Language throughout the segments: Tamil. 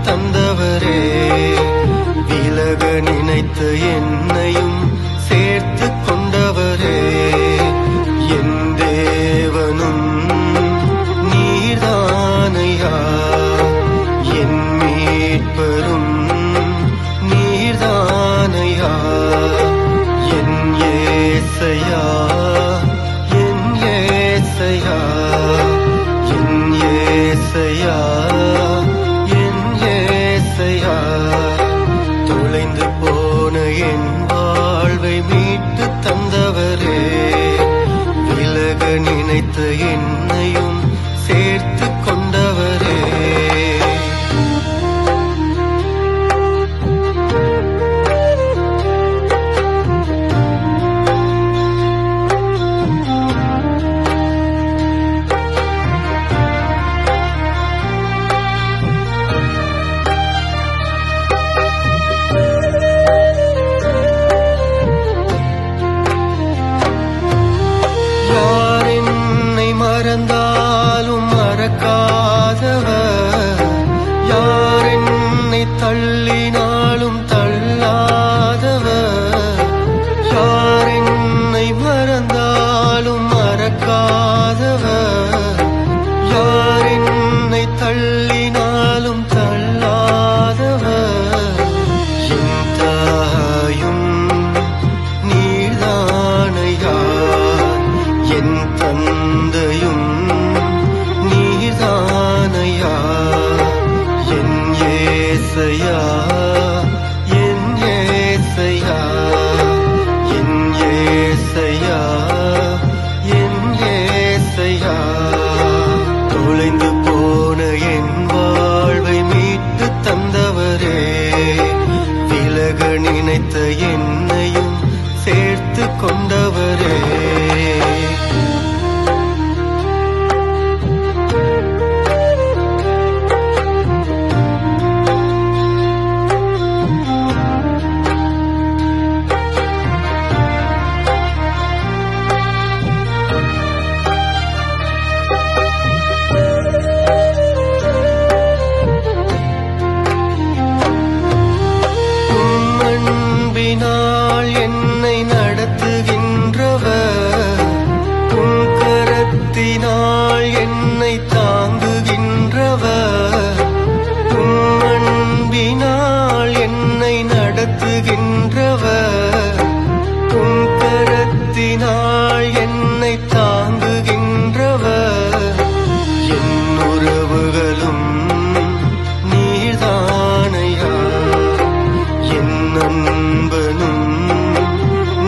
தந்தவரே, விலக நினைத்த என்னையும் சேர்த்து கொண்டவரே, என் தேவனும் நீர்தானையா, என் மீட்பரும் நீர்தானையா, என் ஏசையா, என் ஏசையா, என் ஏசையா, என் ஏசையா. தொலைந்து போன என் வாழ்வை மீட்டு தந்தவரே, விலக நினைத்த என்னையும் சேர்த்து கொண்டவரே. மறந்தாலும் மறக்காதவர், யார் என்னை தள்ளினாலும் தள்ளாதவர், யார் என்னை மறந்தாலும் மறக்காதவர், யார் என்னை தள்ளினாலும் தள்ளாதவர், என் தாயும் நீர்தானையா, என் தந்தையும் நீர்தானையா, என் ஏசையா, என் ஏசையா, என் ஏசையா, என் ஏசையா. தொலைந்து போன என் வாழ்வை மீட்டு தந்தவரே, விலக நினைத்த என்னையும் சேர்த்து கொண்டவரே. அன்பினால் என்னை நடத்துகின்றவர், உன் கரத்தினால் என்னை தாங்குகின்றவர், உன் அன்பினால் என்னை நடத்துகின்றவர், உன் கரத்தினால் என்னை தாங்குகின்றவர், என் உறவுகளும் நீர்தானையா, என் நண்பனும்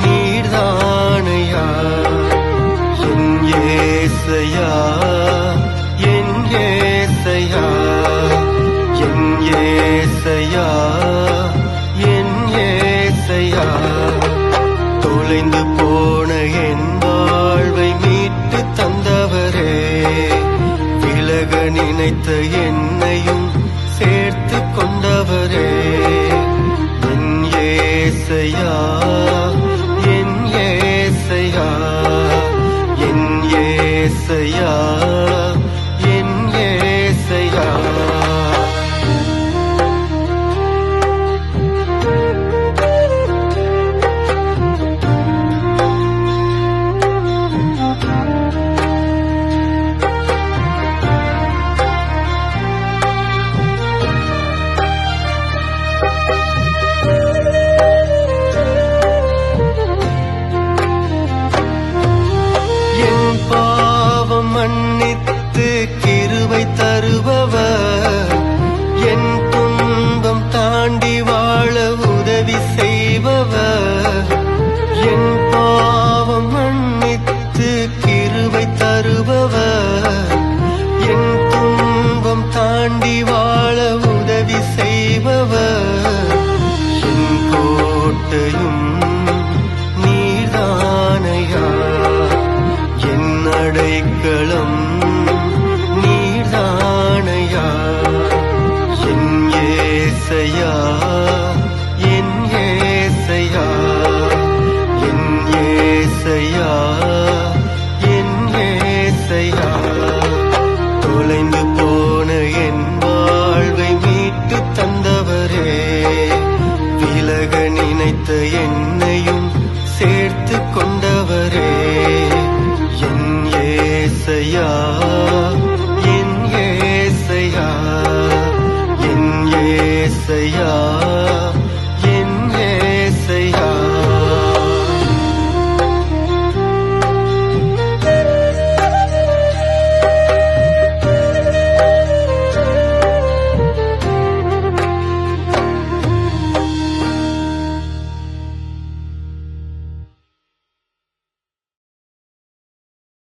நீர்தானையா, என் ஏசையா, என் ஏசையா, என் ஏசையா, என் ஏசையா. தொலைந்து போன என் வாழ்வை மீட்டு தந்தவரே, விலக நினைத்த என்னையும் சேர்த்து கொண்டவரே, என் ஏசையா, என் ஏசையா, என் ஏசையா, என் ஏசையா. மன்னித்து கிருபை தருபவர், என் துன்பம் தாண்டி வாழ உதவி செய்பவர், என் பாவம் மன்னித்து கிருபை தருபவர், என் துன்பம் தாண்டி வாழ உதவி செய்பவர், என் கோட்டையும் நீர்தானையா, என் அடைக்கலம் நீர்தானையா, என் ஏசையா, என் ஏசையா, என் ஏசையா, என் ஏசையா. ஏசையா